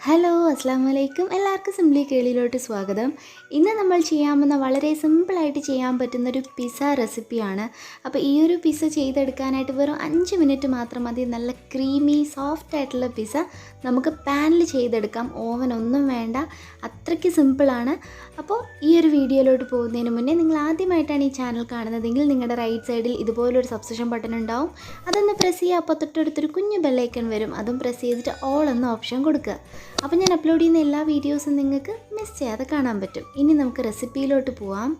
Hello അസ്സലാമലൈക്കും എല്ലാവർക്കും simply കേളിയിലോട്ട് സ്വാഗതം. ഇന്ന് നമ്മൾ ചെയ്യാവുന്ന വളരെ സിമ്പിളായിട്ട് ചെയ്യാൻ പറ്റുന്നൊരു പിസ്സ റെസിപ്പിയാണ്. അപ്പോൾ ഈ ഒരു പിസ്സ ചെയ്തെടുക്കാനായിട്ട് വെറും 5 മിനിറ്റ് മാത്രം മതി. നല്ല ക്രീമി സോഫ്റ്റ് ആയിട്ടുള്ള പിസ്സ നമുക്ക് പാനിൽ ചെയ്തെടുക്കാം. ഓവൻ ഒന്നും വേണ്ട, അത്രയ്ക്ക് സിമ്പിളാണ്. അപ്പോൾ ഈ ഒരു വീഡിയോയിലോട്ട് പോകുന്നതിന് മുന്നേ നിങ്ങൾ ആദ്യമായിട്ടാണ് ഈ ചാനൽ കാണുന്നതെങ്കിൽ നിങ്ങളുടെ റൈറ്റ് സൈഡിൽ ഇതുപോലൊരു സബ്സ്ക്രിപ്ഷൻ ബട്ടൺ ഉണ്ടാവും. അതൊന്ന് പ്രസ് ചെയ്യുക. അപ്പോൾ തൊട്ടടുത്തൊരു കുഞ്ഞു ബെല്ലൈക്കൺ വരും, അതും പ്രസ് ചെയ്തിട്ട് ഓൾ എന്ന ഓപ്ഷൻ കൊടുക്കുക. അപ്പോൾ ഞാൻ അപ്ലോഡ് ചെയ്യുന്ന എല്ലാ വീഡിയോസും നിങ്ങൾക്ക് മിസ് ചെയ്യാതെ കാണാൻ പറ്റും. ഇനി നമുക്ക് റെസിപ്പിയിലോട്ട് പോവാം.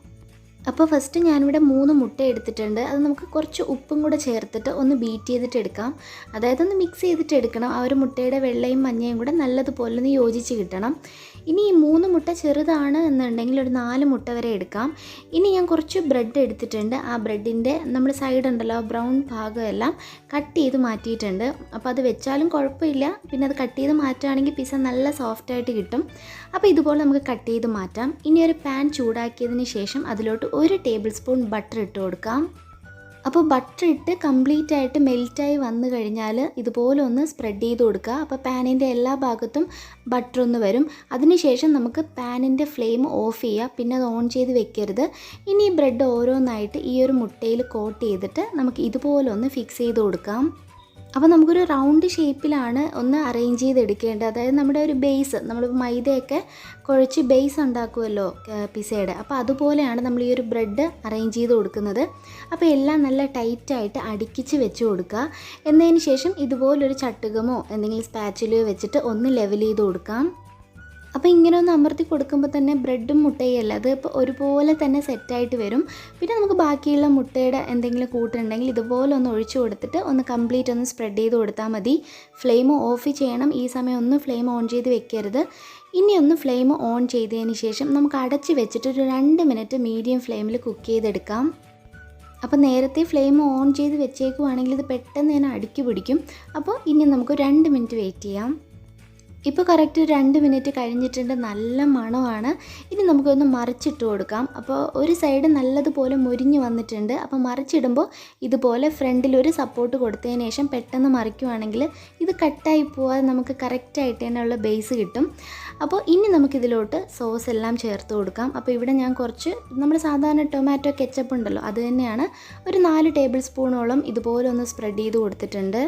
അപ്പോൾ ഫസ്റ്റ് ഞാനിവിടെ 3 മുട്ട എടുത്തിട്ടുണ്ട്. അത് നമുക്ക് കുറച്ച് ഉപ്പും കൂടെ ചേർത്തിട്ട് ഒന്ന് ബീറ്റ് ചെയ്തിട്ട് എടുക്കാം. അതായത് ഒന്ന് മിക്സ് ചെയ്തിട്ട് എടുക്കണം. ആ ഒരു മുട്ടയുടെ വെള്ളയും മഞ്ഞയും കൂടെ നല്ലതുപോലെ ഒന്ന് യോജിച്ച് കിട്ടണം. ഇനി ഈ 3 മുട്ട ചെറുതാണ് എന്നുണ്ടെങ്കിൽ ഒരു 4 മുട്ട വരെ എടുക്കാം. ഇനി ഞാൻ കുറച്ച് ബ്രെഡ് എടുത്തിട്ടുണ്ട്. ആ ബ്രെഡിൻ്റെ നമ്മൾ സൈഡ് ഉണ്ടല്ലോ, ബ്രൗൺ ഭാഗമെല്ലാം കട്ട് ചെയ്ത് മാറ്റിയിട്ടുണ്ട്. അപ്പോൾ അത് വെച്ചാലും കുഴപ്പമില്ല. പിന്നെ അത് കട്ട് ചെയ്ത് മാറ്റുകയാണെങ്കിൽ പിസ്സ നല്ല സോഫ്റ്റായിട്ട് കിട്ടും. അപ്പോൾ ഇതുപോലെ നമുക്ക് കട്ട് ചെയ്ത് മാറ്റാം. ഇനി ഒരു പാൻ ചൂടാക്കിയതിന് ശേഷം അതിലോട്ട് 1 ടേബിൾ സ്പൂൺ ബട്ടർ ഇട്ട് കൊടുക്കാം. അപ്പോൾ ബട്ടർ ഇട്ട് കംപ്ലീറ്റ് ആയിട്ട് മെൽറ്റായി വന്നു കഴിഞ്ഞാൽ ഇതുപോലെ ഒന്ന് സ്പ്രെഡ് ചെയ്ത് കൊടുക്കുക. അപ്പോൾ പാനിൻ്റെ എല്ലാ ഭാഗത്തും ബട്ടർ ഒന്ന് വരും. അതിനുശേഷം നമുക്ക് പാനിൻ്റെ ഫ്ലെയിം ഓഫ് ചെയ്യുക. പിന്നെ അത് ഓൺ ചെയ്ത് വെക്കരുത്. ഇനി ഈ ബ്രെഡ് ഓരോന്നായിട്ട് ഈ ഒരു മുട്ടയിൽ കോട്ട് ചെയ്തിട്ട് നമുക്ക് ഇതുപോലെ ഒന്ന് ഫിക്സ് ചെയ്ത് കൊടുക്കാം. അപ്പോൾ നമുക്കൊരു റൗണ്ട് ഷേപ്പിലാണ് ഒന്ന് അറേഞ്ച് ചെയ്തെടുക്കേണ്ടത്. അതായത് നമ്മുടെ ഒരു ബേസ്, നമ്മൾ മൈദയൊക്കെ കുഴച്ച് ബേസ് ഉണ്ടാക്കുമല്ലോ പിസ്സയുടെ, അപ്പോൾ അതുപോലെയാണ് നമ്മൾ ഈ ഒരു ബ്രെഡ് അറേഞ്ച് ചെയ്ത് കൊടുക്കുന്നത്. അപ്പോൾ എല്ലാം നല്ല ടൈറ്റായിട്ട് അടുക്കിച്ച് വെച്ച് കൊടുക്കുക. എന്നതിന് ശേഷം ഇതുപോലൊരു ചട്ടുകമോ എന്തെങ്കിലും സ്പാച്ചിലോ വെച്ചിട്ട് ഒന്ന് ലെവൽ ചെയ്ത് കൊടുക്കാം. അപ്പോൾ ഇങ്ങനെ ഒന്ന് അമർത്തി കൊടുക്കുമ്പോൾ തന്നെ ബ്രെഡും മുട്ടയും അല്ല, അത് ഇപ്പോൾ ഒരുപോലെ തന്നെ സെറ്റായിട്ട് വരും. പിന്നെ നമുക്ക് ബാക്കിയുള്ള മുട്ടയുടെ എന്തെങ്കിലും കൂട്ടുണ്ടെങ്കിൽ ഇതുപോലെ ഒന്ന് ഒഴിച്ചു കൊടുത്തിട്ട് ഒന്ന് കംപ്ലീറ്റ് ഒന്ന് സ്പ്രെഡ് ചെയ്ത് കൊടുത്താൽ മതി. ഫ്ലെയിം ഓഫ് ചെയ്യണം. ഈ സമയം ഒന്ന് ഫ്ലെയിം ഓൺ ചെയ്ത് വെക്കരുത്. ഇനി ഒന്ന് ഫ്ലെയിം ഓൺ ചെയ്തതിന് ശേഷം നമുക്ക് അടച്ച് വെച്ചിട്ട് ഒരു 2 മിനിറ്റ് മീഡിയം ഫ്ലെയിമിൽ കുക്ക് ചെയ്തെടുക്കാം. അപ്പോൾ നേരത്തെ ഫ്ലെയിം ഓൺ ചെയ്ത് വെച്ചേക്കുവാണെങ്കിൽ ഇത് പെട്ടെന്ന് തന്നെ അടുക്കി പിടിക്കും. അപ്പോൾ ഇനി നമുക്ക് 2 മിനിറ്റ് വെയിറ്റ് ചെയ്യാം. ഇപ്പോൾ കറക്റ്റ് 2 മിനിറ്റ് കഴിഞ്ഞിട്ടുണ്ട്. നല്ല മണമാണ്. ഇനി നമുക്കൊന്ന് മറിച്ചിട്ട് കൊടുക്കാം. അപ്പോൾ ഒരു സൈഡ് നല്ലതുപോലെ മുരിഞ്ഞ് വന്നിട്ടുണ്ട്. അപ്പോൾ മറിച്ചിടുമ്പോൾ ഇതുപോലെ ഫ്രണ്ടിൽ ഒരു സപ്പോർട്ട് കൊടുത്തതിന് ശേഷം പെട്ടെന്ന് മറിക്കുവാണെങ്കിൽ ഇത് കട്ടായി പോവാതെ നമുക്ക് കറക്റ്റായിട്ട് തന്നെയുള്ള ബേസ് കിട്ടും. അപ്പോൾ ഇനി നമുക്കിതിലോട്ട് സോസ് എല്ലാം ചേർത്ത് കൊടുക്കാം. അപ്പോൾ ഇവിടെ ഞാൻ കുറച്ച് നമ്മുടെ സാധാരണ ടൊമാറ്റോ കെച്ചപ്പ് ഉണ്ടല്ലോ, അത് തന്നെയാണ് ഒരു 4 ടേബിൾ സ്പൂണോളം ഇതുപോലെ ഒന്ന് സ്പ്രെഡ് ചെയ്ത് കൊടുത്തിട്ടുണ്ട്.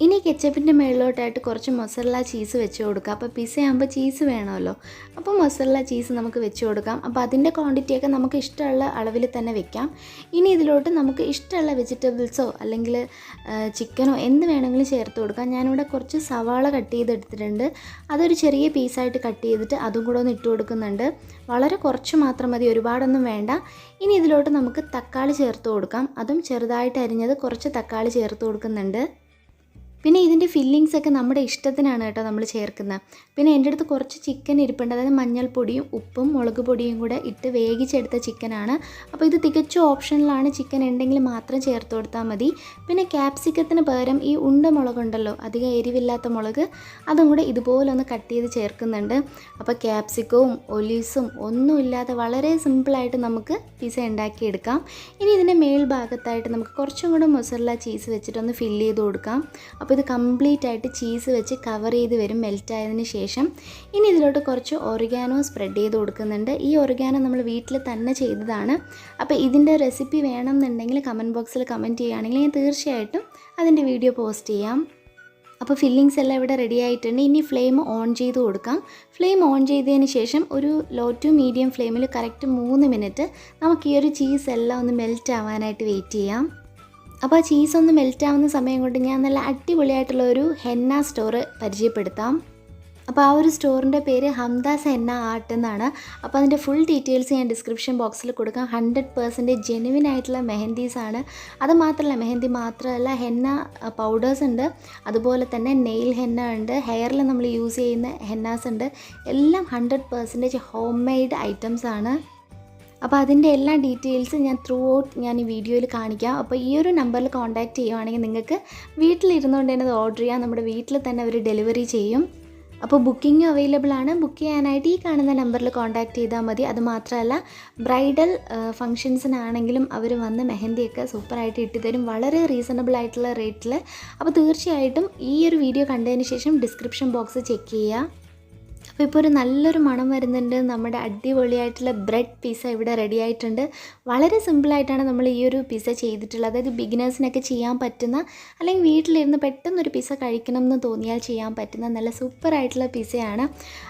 ഇനി കെച്ചപ്പിൻ്റെ മുകളിലോട്ടായിട്ട് കുറച്ച് മൊസറല്ല ചീസ് വെച്ച് കൊടുക്കുക. അപ്പോൾ പിസ്സ ആകുമ്പോൾ ചീസ് വേണമല്ലോ, അപ്പോൾ മൊസറല്ല ചീസ് നമുക്ക് വെച്ച് കൊടുക്കാം. അപ്പോൾ അതിൻ്റെ ക്വാണ്ടിറ്റിയൊക്കെ നമുക്ക് ഇഷ്ടമുള്ള അളവിൽ തന്നെ വെക്കാം. ഇനി ഇതിലോട്ട് നമുക്ക് ഇഷ്ടമുള്ള വെജിറ്റബിൾസോ അല്ലെങ്കിൽ ചിക്കനോ എന്ത് വേണമെങ്കിലും ചേർത്ത് കൊടുക്കാം. ഞാനിവിടെ കുറച്ച് സവാള കട്ട് ചെയ്തെടുത്തിട്ടുണ്ട്. അതൊരു ചെറിയ പീസായിട്ട് കട്ട് ചെയ്തിട്ട് അതും കൂടെ ഒന്ന് ഇട്ട് കൊടുക്കുന്നുണ്ട്. വളരെ കുറച്ച് മാത്രം മതി, ഒരുപാടൊന്നും വേണ്ട. ഇനി ഇതിലോട്ട് നമുക്ക് തക്കാളി ചേർത്ത് കൊടുക്കാം. അതും ചെറുതായിട്ട് അരിഞ്ഞത് കുറച്ച് തക്കാളി ചേർത്ത് കൊടുക്കുന്നുണ്ട്. പിന്നെ ഇതിൻ്റെ ഫില്ലിങ്സൊക്കെ നമ്മുടെ ഇഷ്ടത്തിനാണ് കേട്ടോ നമ്മൾ ചേർക്കുന്നത്. പിന്നെ എൻ്റെ അടുത്ത് കുറച്ച് ചിക്കൻ ഇരിപ്പുണ്ട്. അതായത് മഞ്ഞൾപ്പൊടിയും ഉപ്പും മുളക് പൊടിയും കൂടെ ഇട്ട് വേവിച്ചെടുത്ത ചിക്കനാണ്. അപ്പോൾ ഇത് തികച്ചും ഓപ്ഷണലാണ്. ചിക്കൻ ഉണ്ടെങ്കിൽ മാത്രം ചേർത്ത് കൊടുത്താൽ മതി. പിന്നെ ക്യാപ്സിക്കത്തിന് പകരം ഈ ഉണ്ട മുളകുണ്ടല്ലോ, അധികം എരിവില്ലാത്ത മുളക്, അതും കൂടെ ഇതുപോലെ ഒന്ന് കട്ട് ചെയ്ത് ചേർക്കുന്നുണ്ട്. അപ്പോൾ ക്യാപ്സിക്കവും ഒലീവ്സും ഒന്നുമില്ലാതെ വളരെ സിമ്പിളായിട്ട് നമുക്ക് പിസ്സ ഉണ്ടാക്കിയെടുക്കാം. ഇനി ഇതിൻ്റെ മേൽഭാഗത്തായിട്ട് നമുക്ക് കുറച്ചും കൂടെ മൊസറല്ല ചീസ് വെച്ചിട്ടൊന്ന് ഫില്ല് ചെയ്ത് കൊടുക്കാം. അപ്പോൾ ഇത് കംപ്ലീറ്റ് ആയിട്ട് ചീസ് വെച്ച് കവർ ചെയ്ത് വരും മെൽറ്റായതിന് ശേഷം. ഇനി ഇതിലോട്ട് കുറച്ച് ഒറിഗാനോ സ്പ്രെഡ് ചെയ്ത് കൊടുക്കുന്നുണ്ട്. ഈ ഒറിഗാനോ നമ്മൾ വീട്ടിൽ തന്നെ ചെയ്തതാണ്. അപ്പോൾ ഇതിൻ്റെ റെസിപ്പി വേണമെന്നുണ്ടെങ്കിൽ കമൻറ്റ് ബോക്സിൽ കമൻറ്റ് ചെയ്യുകയാണെങ്കിൽ ഞാൻ തീർച്ചയായിട്ടും അതിൻ്റെ വീഡിയോ പോസ്റ്റ് ചെയ്യാം. അപ്പോൾ ഫില്ലിങ്സ് എല്ലാം ഇവിടെ റെഡി ആയിട്ടുണ്ട്. ഇനി ഫ്ലെയിം ഓൺ ചെയ്ത് കൊടുക്കാം. ഫ്ലെയിം ഓൺ ചെയ്തതിന് ശേഷം ഒരു ലോ ടു മീഡിയം ഫ്ലെയിമിൽ കറക്റ്റ് 3 മിനിറ്റ് നമുക്ക് ഈ ഒരു ചീസ് എല്ലാം ഒന്ന് മെൽറ്റ് ആവാനായിട്ട് വെയിറ്റ് ചെയ്യാം. അപ്പോൾ ആ ചീസ് ഒന്ന് മെൽറ്റ് ആവുന്ന സമയം കൊണ്ട് ഞാൻ നല്ല അടിപൊളിയായിട്ടുള്ള ഒരു ഹെന്ന സ്റ്റോർ പരിചയപ്പെടുത്താം. അപ്പോൾ ആ ഒരു സ്റ്റോറിൻ്റെ പേര് ഹംദാസ് ഹെന്ന ആർട്ട് എന്നാണ്. അപ്പോൾ അതിൻ്റെ ഫുൾ ഡീറ്റെയിൽസ് ഞാൻ ഡിസ്ക്രിപ്ഷൻ ബോക്സിൽ കൊടുക്കാം. 100% ജെനുവിൻ ആയിട്ടുള്ള മെഹന്തീസാണ്. അത് മാത്രമല്ല, മെഹന്തി മാത്രമല്ല, ഹെന്ന പൗഡേഴ്സ് ഉണ്ട്, അതുപോലെ തന്നെ നെയിൽ ഹെന്ന ഉണ്ട്, ഹെയറിൽ നമ്മൾ യൂസ് ചെയ്യുന്ന ഹെന്നാസ് ഉണ്ട്. എല്ലാം 100% ഹോം മെയ്ഡ് ഐറ്റംസ് ആണ്. അപ്പോൾ അതിൻ്റെ എല്ലാ ഡീറ്റെയിൽസും ഞാൻ ത്രൂ ഔട്ട് ഞാൻ ഈ വീഡിയോയിൽ കാണിക്കാം. അപ്പോൾ ഈ ഒരു നമ്പറിൽ കോൺടാക്റ്റ് ചെയ്യുവാണെങ്കിൽ നിങ്ങൾക്ക് വീട്ടിലിരുന്നുകൊണ്ട് തന്നെ അത് ഓർഡർ ചെയ്യാം. നമ്മുടെ വീട്ടിൽ തന്നെ അവർ ഡെലിവറി ചെയ്യും. അപ്പോൾ ബുക്കിംഗ് അവൈലബിൾ ആണ്. ബുക്ക് ചെയ്യാനായിട്ട് ഈ കാണുന്ന നമ്പറിൽ കോൺടാക്റ്റ് ചെയ്താൽ മതി. അതുമാത്രമല്ല, ബ്രൈഡൽ ഫങ്ഷൻസിനാണെങ്കിലും അവർ വന്ന് മെഹന്തിയൊക്കെ സൂപ്പറായിട്ട് ഇട്ടുതരും, വളരെ റീസണബിൾ ആയിട്ടുള്ള റേറ്റിൽ. അപ്പോൾ തീർച്ചയായിട്ടും ഈ ഒരു വീഡിയോ കണ്ടതിന് ശേഷം ഡിസ്ക്രിപ്ഷൻ ബോക്സ് ചെക്ക് ചെയ്യുക. അപ്പോൾ ഇപ്പോൾ ഒരു നല്ലൊരു മണം വരുന്നുണ്ട്. നമ്മുടെ അടിപൊളിയായിട്ടുള്ള ബ്രെഡ് പിസ്സ ഇവിടെ റെഡി ആയിട്ടുണ്ട്. വളരെ സിമ്പിളായിട്ടാണ് നമ്മൾ ഈ ഒരു പിസ്സ ചെയ്തിട്ടുള്ളത്. അതായത് ബിഗിനേഴ്സിനൊക്കെ ചെയ്യാൻ പറ്റുന്ന, അല്ലെങ്കിൽ വീട്ടിലിരുന്ന് പെട്ടെന്നൊരു പിസ്സ കഴിക്കണം എന്ന് തോന്നിയാൽ ചെയ്യാൻ പറ്റുന്ന നല്ല സൂപ്പറായിട്ടുള്ള പിസ്സയാണ്.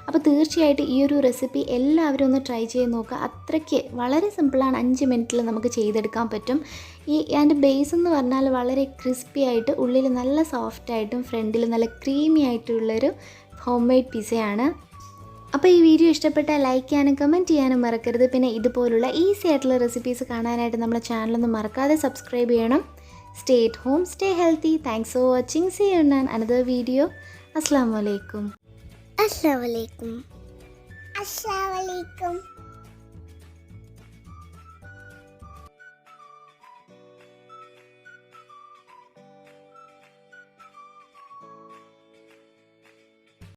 അപ്പോൾ തീർച്ചയായിട്ടും ഈ ഒരു റെസിപ്പി എല്ലാവരും ഒന്ന് ട്രൈ ചെയ്ത് നോക്കുക. അത്രയ്ക്ക് വളരെ സിമ്പിളാണ്. 5 മിനിറ്റിൽ നമുക്ക് ചെയ്തെടുക്കാൻ പറ്റും. അതിൻ്റെ ബേസ് എന്ന് പറഞ്ഞാൽ വളരെ ക്രിസ്പി ആയിട്ട്, ഉള്ളിൽ നല്ല സോഫ്റ്റായിട്ടും ഫ്രണ്ടിൽ നല്ല ക്രീമി ആയിട്ടുള്ളൊരു ഹോം മെയ്ഡ് പിസ്സയാണ്. അപ്പോൾ ഈ വീഡിയോ ഇഷ്ടപ്പെട്ടാൽ ലൈക്ക് ചെയ്യാനും കമൻറ്റ് ചെയ്യാനും മറക്കരുത്. പിന്നെ ഇതുപോലുള്ള ഈസി ആയിട്ടുള്ള റെസിപ്പീസ് കാണാനായിട്ട് നമ്മുടെ ചാനലൊന്നും മറക്കാതെ സബ്സ്ക്രൈബ് ചെയ്യണം. Stay at home, stay healthy. Thanks for watching. See you in another video. അസ്സലാമു അലൈക്കും. Assalamualaikum. Assalamualaikum.